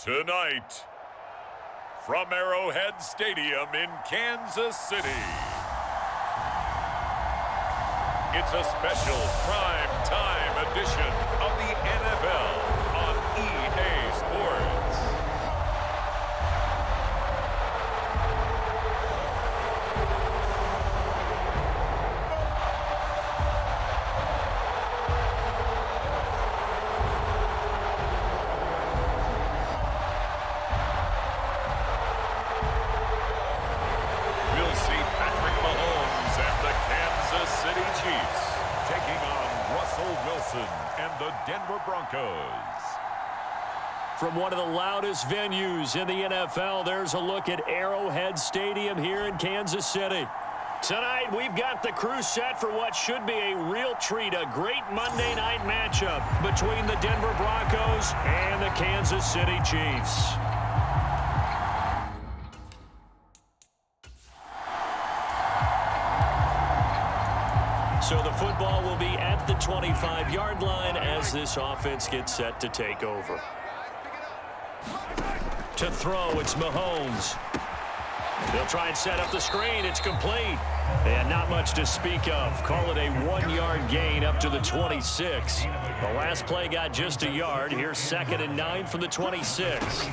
Tonight, from Arrowhead Stadium in Kansas City, it's a special prime time edition of the NFL on EA Sports. And the Denver Broncos. From one of the loudest venues in the NFL, there's a look at Arrowhead Stadium here in Kansas City. Tonight, we've got the crew set for what should be a real treat, a great Monday night matchup between the Denver Broncos and the Kansas City Chiefs. So the football will be at the 25-yard line as this offense gets set to take over. To throw, it's Mahomes. They'll try and set up the screen. It's complete. And not much to speak of. Call it a 1-yard gain up to the 26. The last play got just a yard. Here's 2nd and 9 from the 26.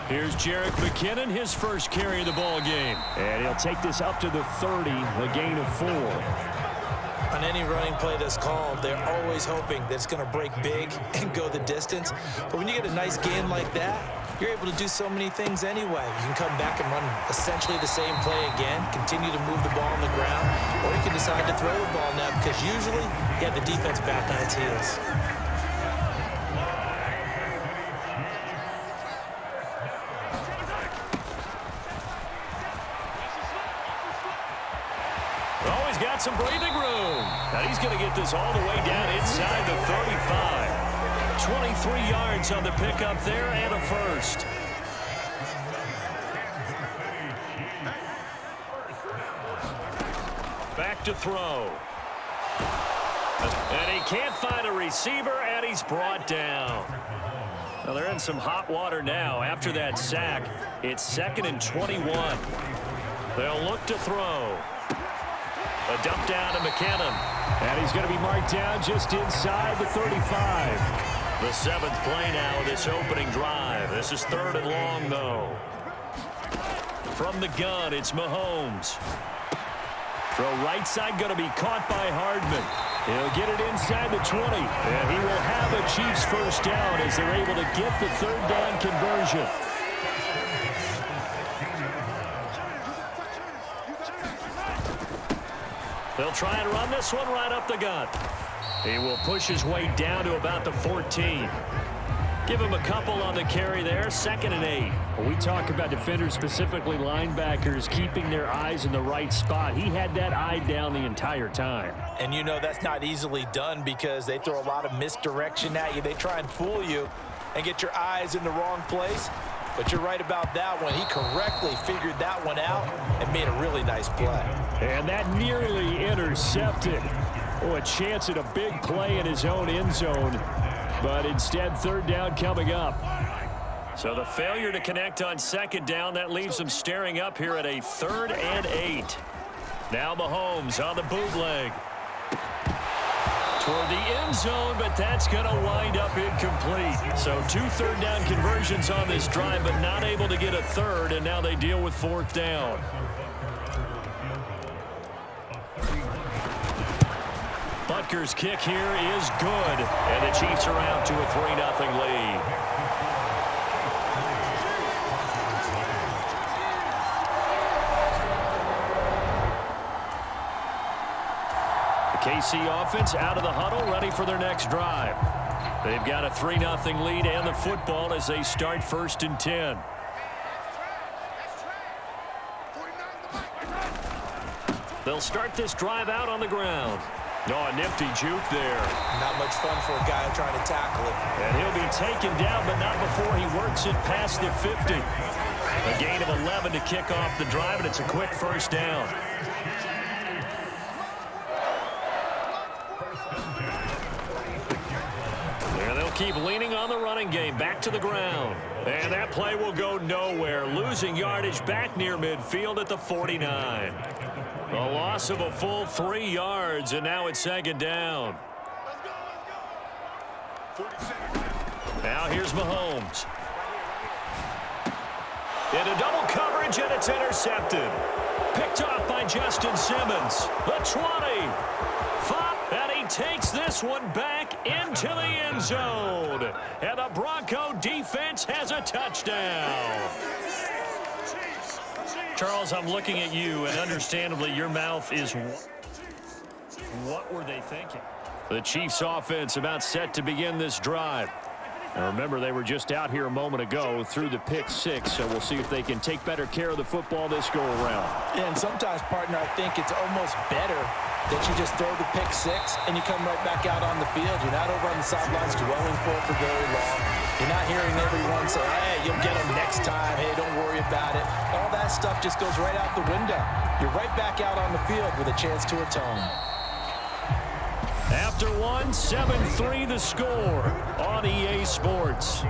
Here's Jerick McKinnon, his first carry of the ball game. And he'll take this up to the 30, a gain of 4. On any running play that's called, they're always hoping that it's going to break big and go the distance. But when you get a nice game like that, you're able to do so many things anyway. You can come back and run essentially the same play again, continue to move the ball on the ground, or you can decide to throw the ball now because usually you have the defense back on its heels. Got some breathing room. Now he's going to get this all the way down inside the 35. 23 yards on the pickup there and a first. Back to throw. And he can't find a receiver, and he's brought down. Well, they're in some hot water now. After that sack, it's 2nd and 21. They'll look to throw. A dump down to McKinnon. And he's going to be marked down just inside the 35. The 7th play now of this opening drive. This is 3rd and long, though. From the gun, it's Mahomes. Throw right side going to be caught by Hardman. He'll get it inside the 20. And he will have a Chiefs first down as they're able to get the 3rd down conversion. They'll try and run this one right up the gut. He will push his way down to about the 14. Give him a couple on the carry there. 2nd and 8. When we talk about defenders, specifically linebackers, keeping their eyes in the right spot, he had that eye down the entire time. And you know that's not easily done because they throw a lot of misdirection at you. They try and fool you and get your eyes in the wrong place. But you're right about that one. He correctly figured that one out and made a really nice play. And that nearly intercepted. Oh, a chance at a big play in his own end zone. But instead, 3rd down coming up. So the failure to connect on 2nd down, that leaves them staring up here at a 3rd and 8. Now Mahomes on the bootleg. Toward the end zone, but that's going to wind up incomplete. So 2 3rd down conversions on this drive, but not able to get a 3rd, and now they deal with 4th down. Butker's kick here is good, and the Chiefs are out to a 3-0 lead. The KC offense out of the huddle, ready for their next drive. They've got a 3-0 lead and the football as they start 1st and 10. They'll start this drive out on the ground. Oh, a nifty juke there. Not much fun for a guy trying to tackle him. And he'll be taken down, but not before he works it past the 50. A gain of 11 to kick off the drive, and it's a quick 1st down. And they'll keep leaning on the running game. Back to the ground. And that play will go nowhere. Losing yardage back near midfield at the 49. A loss of a full 3 yards, and now it's 2nd down. Now here's Mahomes. Into double coverage, and it's intercepted. Picked off by Justin Simmons. The 20. And he takes this one back into the end zone. And the Bronco defense has a touchdown. Charles, I'm looking at you, and understandably your mouth is, what were they thinking? The Chiefs offense about set to begin this drive. Now remember, they were just out here a moment ago through the pick 6, so we'll see if they can take better care of the football this go around. Yeah, and sometimes, partner, I think it's almost better that you just throw the pick 6 and you come right back out on the field. You're not over on the sidelines dwelling for it for very long. You're not hearing everyone say, hey, you'll get them next time. Hey, don't worry about it. All that stuff just goes right out the window. You're right back out on the field with a chance to atone. After one, 7-3 the score on EA Sports.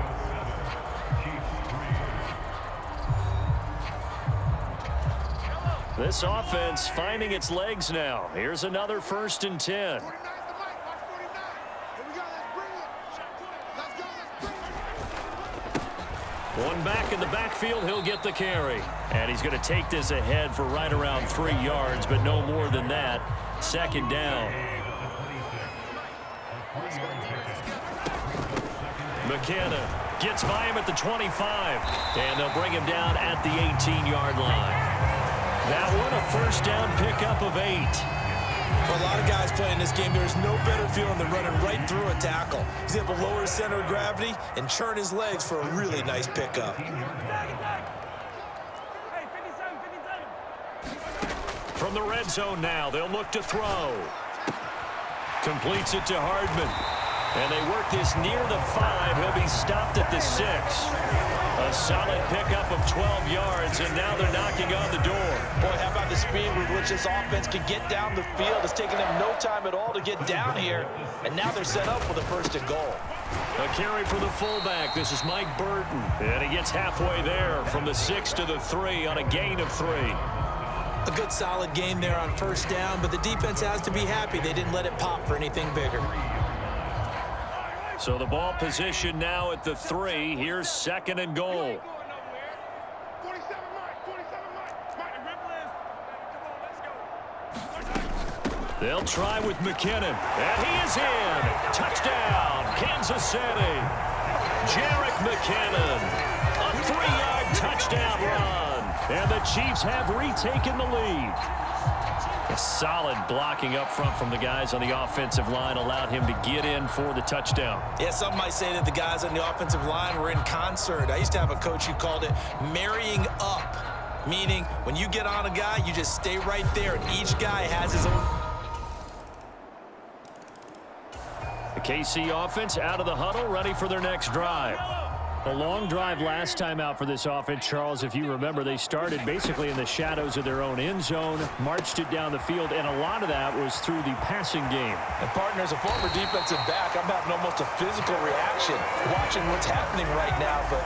This offense finding its legs now. Here's another 1st and 10. One back in the backfield, he'll get the carry. And he's going to take this ahead for right around 3 yards, but no more than that. 2nd down. McKenna gets by him at the 25, and they'll bring him down at the 18-yard line. That one a 1st down pickup of 8. For a lot of guys playing this game, there's no better feeling than running right through a tackle. He's able to lower his center of gravity and churn his legs for a really nice pickup. From the red zone now, they'll look to throw. Completes it to Hardman. And they work this near the 5. He'll be stopped at the 6. A solid pickup of 12 yards, and now they're knocking on the door. Boy, how about the speed with which this offense can get down the field? It's taken them no time at all to get down here, and now they're set up for the 1st and goal. A carry for the fullback. This is Mike Burton. And he gets halfway there from the 6 to the 3 on a gain of 3. A good solid game there on 1st down, but the defense has to be happy they didn't let it pop for anything bigger. So the ball position now at the 3. Here's 2nd and goal. They'll try with McKinnon. And he is in. Touchdown, Kansas City. Jerick McKinnon. A 3-yard touchdown run. And the Chiefs have retaken the lead. A solid blocking up front from the guys on the offensive line allowed him to get in for the touchdown. Yeah, some might say that the guys on the offensive line were in concert. I used to have a coach who called it marrying up, meaning when you get on a guy, you just stay right there, and each guy has his own. The KC offense out of the huddle, ready for their next drive. A long drive last time out for this offense, Charles. If you remember, they started basically in the shadows of their own end zone, marched it down the field, and a lot of that was through the passing game. And partner, as a former defensive back, I'm having almost a physical reaction watching what's happening right now. But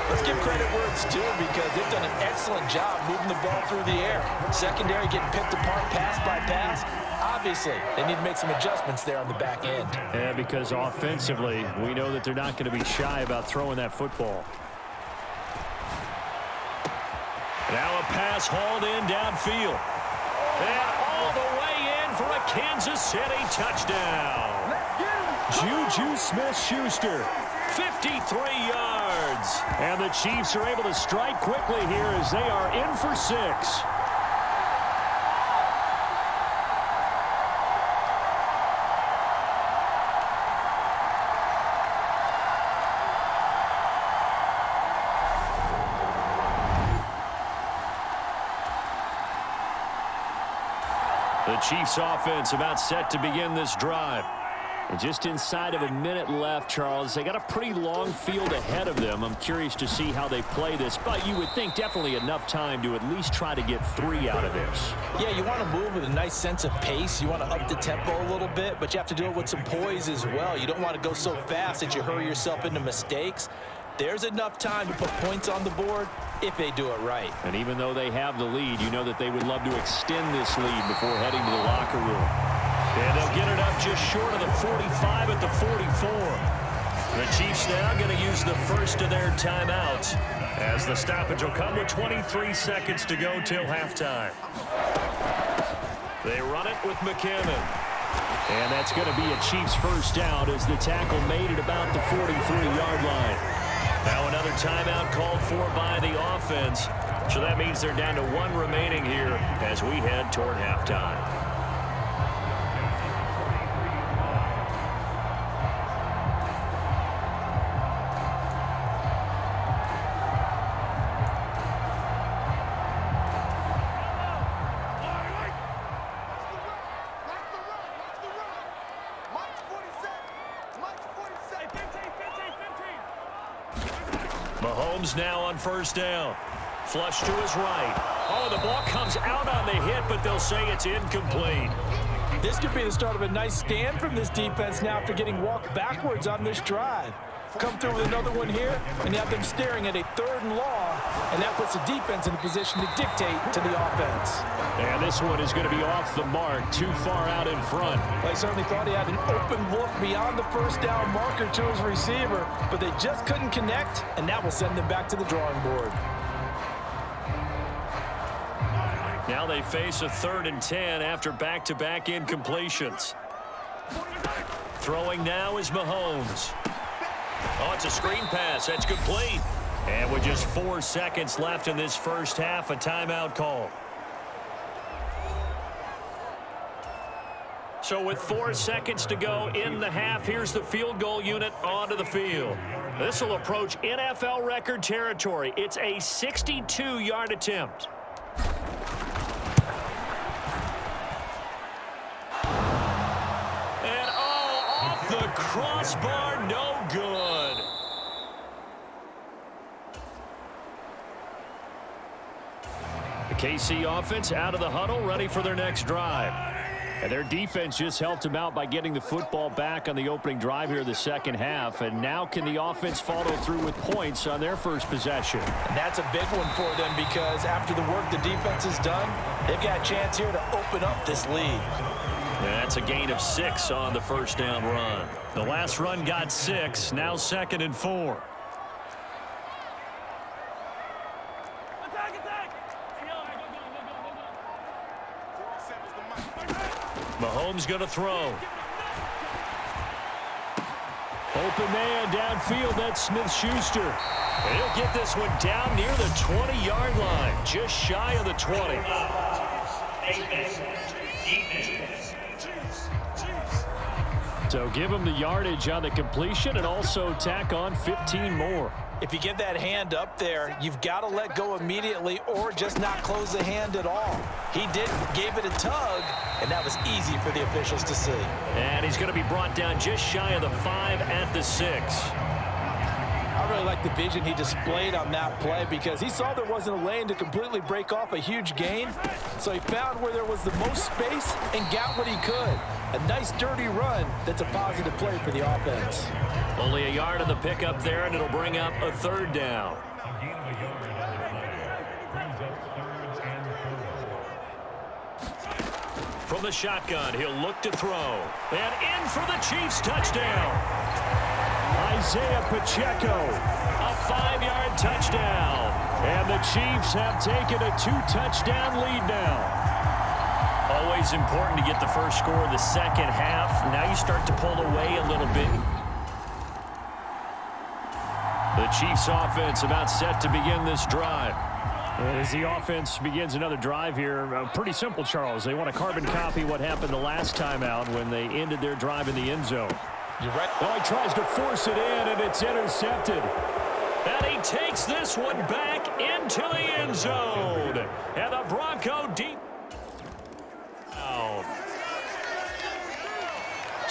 let's give credit where it's due, because they've done an excellent job moving the ball through the air. Secondary getting picked apart pass by pass. Obviously, they need to make some adjustments there on the back end. Yeah, because offensively, we know that they're not going to be shy about throwing that football. Now a pass hauled in downfield. And all the way in for a Kansas City touchdown. Juju Smith-Schuster, 53 yards. And the Chiefs are able to strike quickly here as they are in for 6. The Chiefs offense about set to begin this drive. And just inside of a minute left, Charles. They got a pretty long field ahead of them. I'm curious to see how they play this, but you would think definitely enough time to at least try to get 3 out of this. Yeah, you want to move with a nice sense of pace. You want to up the tempo a little bit, but you have to do it with some poise as well. You don't want to go so fast that you hurry yourself into mistakes. There's enough time to put points on the board if they do it right. And even though they have the lead, you know that they would love to extend this lead before heading to the locker room. And they'll get it up just short of the 45 at the 44. The Chiefs now going to use the first of their timeouts as the stoppage will come with 23 seconds to go till halftime. They run it with McKinnon. And that's going to be a Chiefs first down as the tackle made it about the 43-yard line. Now another timeout called for by the offense. So that means they're down to 1 remaining here as we head toward halftime. Mahomes now on first down. Flush to his right. Oh, the ball comes out on the hit, but they'll say it's incomplete. This could be the start of a nice stand from this defense now after getting walked backwards on this drive. Come through with another one here, and you have them staring at a 3rd and long, and that puts the defense in a position to dictate to the offense. And this one is going to be off the mark, too far out in front. They certainly thought he had an open look beyond the first down marker to his receiver, but they just couldn't connect, and that will send them back to the drawing board. Now they face a 3rd and 10 after back-to-back incompletions. Throwing now is Mahomes. Oh, it's a screen pass. That's complete. And with just 4 seconds left in this first half, a timeout call. So with 4 seconds to go in the half, here's the field goal unit onto the field. This will approach NFL record territory. It's a 62-yard attempt. And oh, off the crossbar, no good. The KC offense out of the huddle, ready for their next drive. And their defense just helped them out by getting the football back on the opening drive here in the second half. And now can the offense follow through with points on their first possession? And that's a big one for them because after the work the defense has done, they've got a chance here to open up this lead. And that's a gain of 6 on the first down run. The last run got 6, now 2nd and 4. Mahomes going to throw. Open man downfield, that's Smith-Schuster. And he'll get this one down near the 20-yard line, just shy of the 20. So give him the yardage on the completion and also tack on 15 more. If you get that hand up there, you've got to let go immediately or just not close the hand at all. He didn't, gave it a tug, and that was easy for the officials to see. And he's going to be brought down just shy of the 5 at the 6. I really like the vision he displayed on that play because he saw there wasn't a lane to completely break off a huge gain. So he found where there was the most space and got what he could. A nice dirty run that's a positive play for the offense. Only a yard on the pickup there, and it'll bring up a 3rd down. From the shotgun, he'll look to throw. And in for the Chiefs touchdown. Isaiah Pacheco. A 5-yard touchdown. And the Chiefs have taken a 2-touchdown lead now. Always important to get the first score of the second half. Now you start to pull away a little bit. The Chiefs offense about set to begin this drive. And as the offense begins another drive here, pretty simple, Charles. They want to carbon copy what happened the last time out when they ended their drive in the end zone. You're right. Oh, he tries to force it in, and it's intercepted. And he takes this one back into the end zone. And the Bronco deep.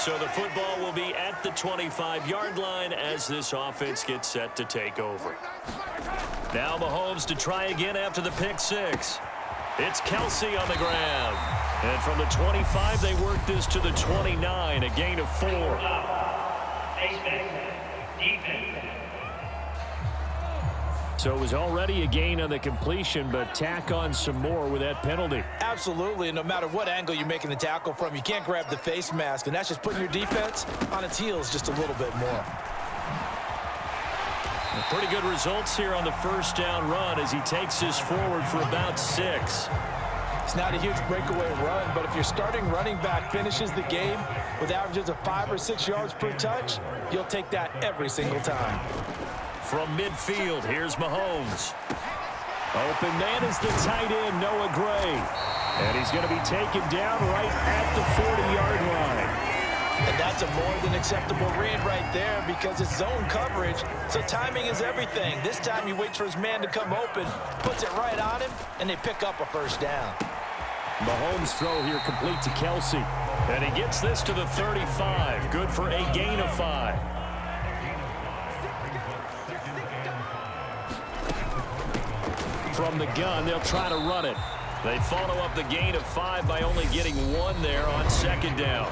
So the football will be at the 25-yard line as this offense gets set to take over. Now Mahomes to try again after the pick six. It's Kelsey on the ground. And from the 25, they work this to the 29, a gain of 4. So it was already a gain on the completion, but tack on some more with that penalty. Absolutely, and no matter what angle you're making the tackle from, you can't grab the face mask, and that's just putting your defense on its heels just a little bit more. Pretty good results here on the first down run as he takes this forward for about 6. It's not a huge breakaway run, but if your starting running back finishes the game with averages of 5 or 6 yards per touch, you'll take that every single time. From midfield, here's Mahomes. Open man is the tight end, Noah Gray. And he's going to be taken down right at the 40-yard line. And that's a more than acceptable read right there because it's zone coverage, so timing is everything. This time he waits for his man to come open, puts it right on him, and they pick up a first down. Mahomes' throw here complete to Kelsey. And he gets this to the 35. Good for a gain of 5. From the gun, they'll try to run it. They follow up the gain of 5 by only getting 1 there on second down.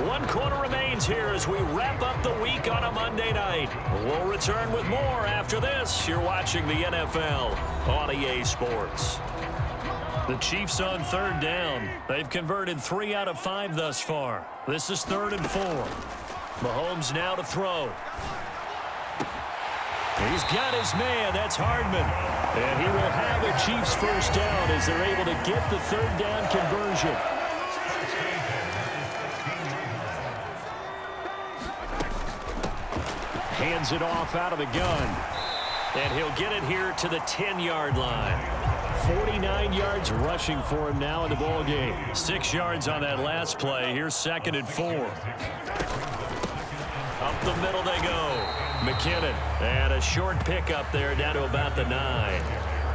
1 quarter remains here as we wrap up the week on a Monday night. We'll return with more after this. You're watching the NFL on EA Sports. The Chiefs on third down. They've converted 3 out of 5 thus far. This is 3rd and 4. Mahomes now to throw. He's got his man. That's Hardman. And he will have a Chiefs first down as they're able to get the 3rd down conversion. Hands it off out of the gun. And he'll get it here to the 10-yard line. 49 yards rushing for him now in the ball game. 6 yards on that last play. Here's 2nd and 4. Up the middle they go. McKinnon. And a short pickup there down to about the 9.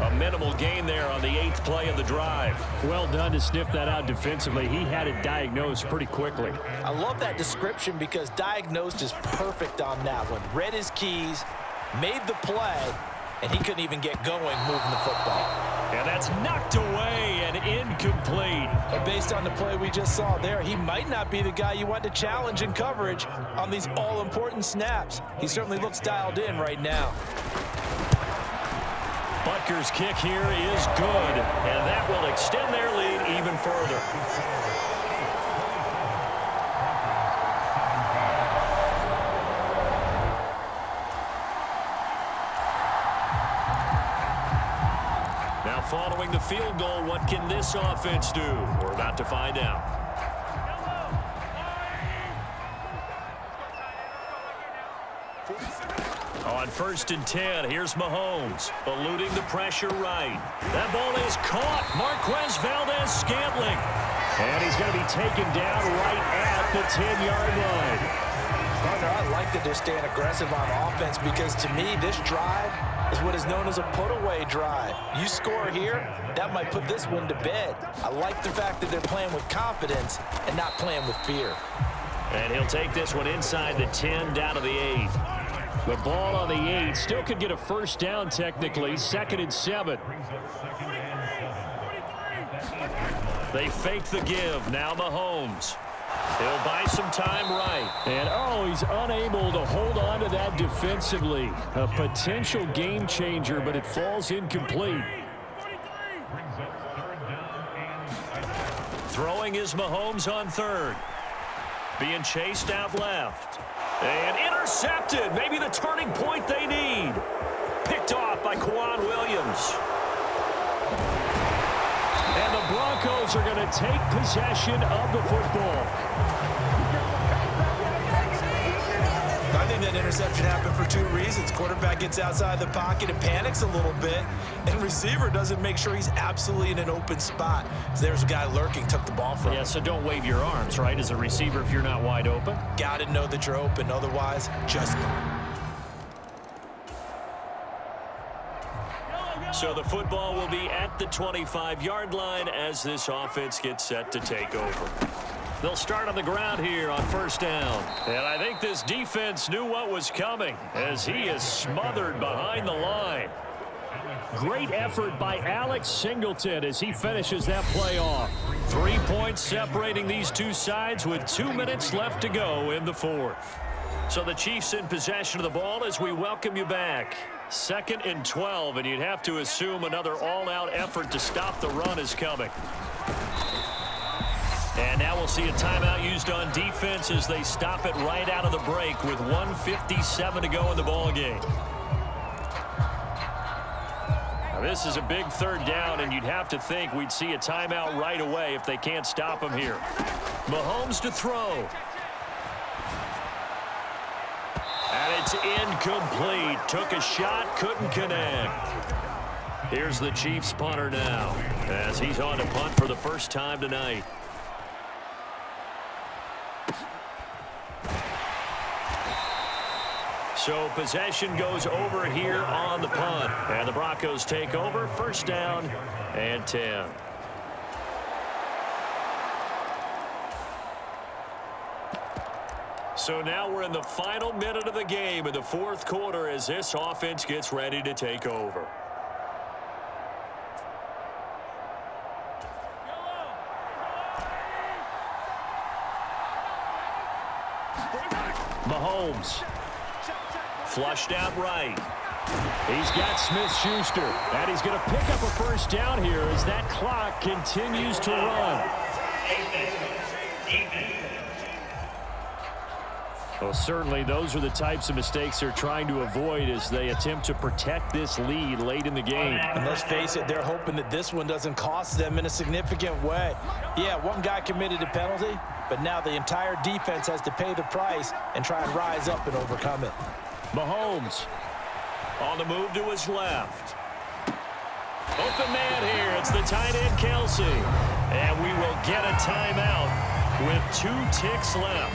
A minimal gain there on the 8th play of the drive. Well done to sniff that out defensively. He had it diagnosed pretty quickly. I love that description because diagnosed is perfect on that one. Read his keys, made the play, and he couldn't even get going moving the football. And that's knocked away and incomplete. But based on the play we just saw there, he might not be the guy you want to challenge in coverage on these all-important snaps. He certainly looks dialed in right now. Butker's kick here is good, and that will extend their lead even further. Now following the field goal, what can this offense do? We're about to find out. On 1st and 10, here's Mahomes, eluding the pressure right. That ball is caught. Marquez Valdez-Scantling. And he's going to be taken down right at the 10-yard line. Partner, I like that they're staying aggressive on offense because to me, this drive is what is known as a put-away drive. You score here, that might put this one to bed. I like the fact that they're playing with confidence and not playing with fear. And he'll take this one inside the 10 down to the 8. The ball on the 8 still could get a first down technically. 2nd and 7. They fake the give. Now Mahomes. He'll buy some time right. And, oh, he's unable to hold on to that defensively. A potential game changer, but it falls incomplete. Throwing is Mahomes on 3rd. Being chased out left. And intercepted. Maybe the turning point they need. Picked off by Quan Williams. And the Broncos are going to take possession of the football. I think that interception happened for 2 reasons. Quarterback gets outside the pocket and panics a little bit, and receiver doesn't make sure he's absolutely in an open spot. So there's a guy lurking, took the ball from him. Yeah, so don't wave your arms, right, as a receiver if you're not wide open. Got to know that you're open. Otherwise, just... So the football will be at the 25-yard line as this offense gets set to take over. They'll start on the ground here on first down. And I think this defense knew what was coming as he is smothered behind the line. Great effort by Alex Singleton as he finishes that play off. 3 points separating these two sides with 2 minutes left to go in the fourth. So the Chiefs in possession of the ball as we welcome you back. 2nd and 12, and you'd have to assume another all-out effort to stop the run is coming. And now we'll see a timeout used on defense as they stop it right out of the break with 1:57 to go in the ballgame. Now this is a big 3rd down, and you'd have to think we'd see a timeout right away if they can't stop him here. Mahomes to throw. And it's incomplete. Took a shot, couldn't connect. Here's the Chiefs punter now as he's on to punt for the first time tonight. So possession goes over here on the punt. And the Broncos take over. First down and 10. So now we're in the final minute of the game in the 4th quarter as this offense gets ready to take over. Mahomes. Flushed out right. He's got Smith-Schuster, and he's going to pick up a first down here as that clock continues to run. Well, certainly those are the types of mistakes they're trying to avoid as they attempt to protect this lead late in the game. And let's face it, they're hoping that this one doesn't cost them in a significant way. Yeah, one guy committed a penalty, but now the entire defense has to pay the price and try and rise up and overcome it. Mahomes on the move to his left. Open man here. It's the tight end, Kelsey. And we will get a timeout with 2 ticks left.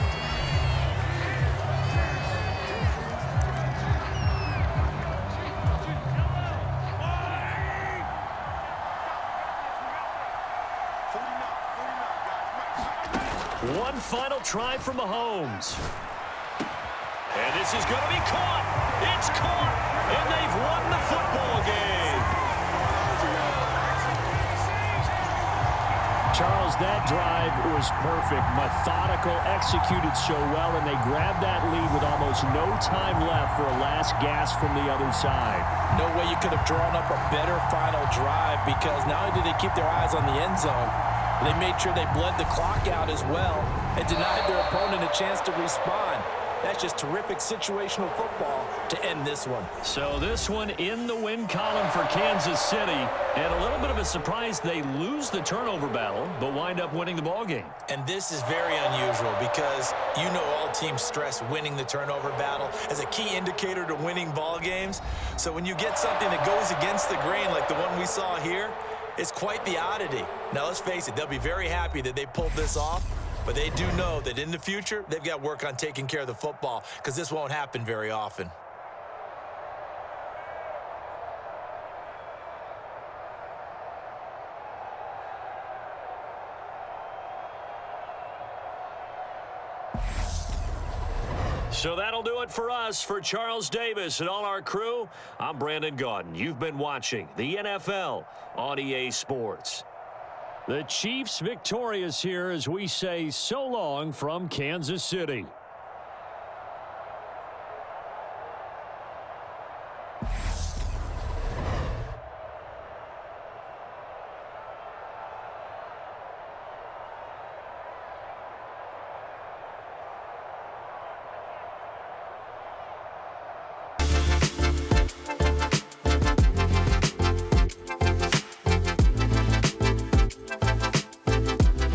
One final try from Mahomes. And this is going to be caught. It's caught. And they've won the football game. Charles, that drive was perfect. Methodical, executed so well, and they grabbed that lead with almost no time left for a last gasp from the other side. No way you could have drawn up a better final drive because not only did they keep their eyes on the end zone, they made sure they bled the clock out as well and denied their opponent a chance to respond. That's just terrific situational football to end this one. So this one in the win column for Kansas City. And a little bit of a surprise, they lose the turnover battle, but wind up winning the ballgame. And this is very unusual because you know all teams stress winning the turnover battle as a key indicator to winning ball games. So when you get something that goes against the grain like the one we saw here, it's quite the oddity. Now, let's face it, they'll be very happy that they pulled this off, but they do know that in the future, they've got to work on taking care of the football because this won't happen very often. So that'll do it for us. For Charles Davis and all our crew, I'm Brandon Gaudin. You've been watching the NFL on EA Sports. The Chiefs victorious here as we say so long from Kansas City.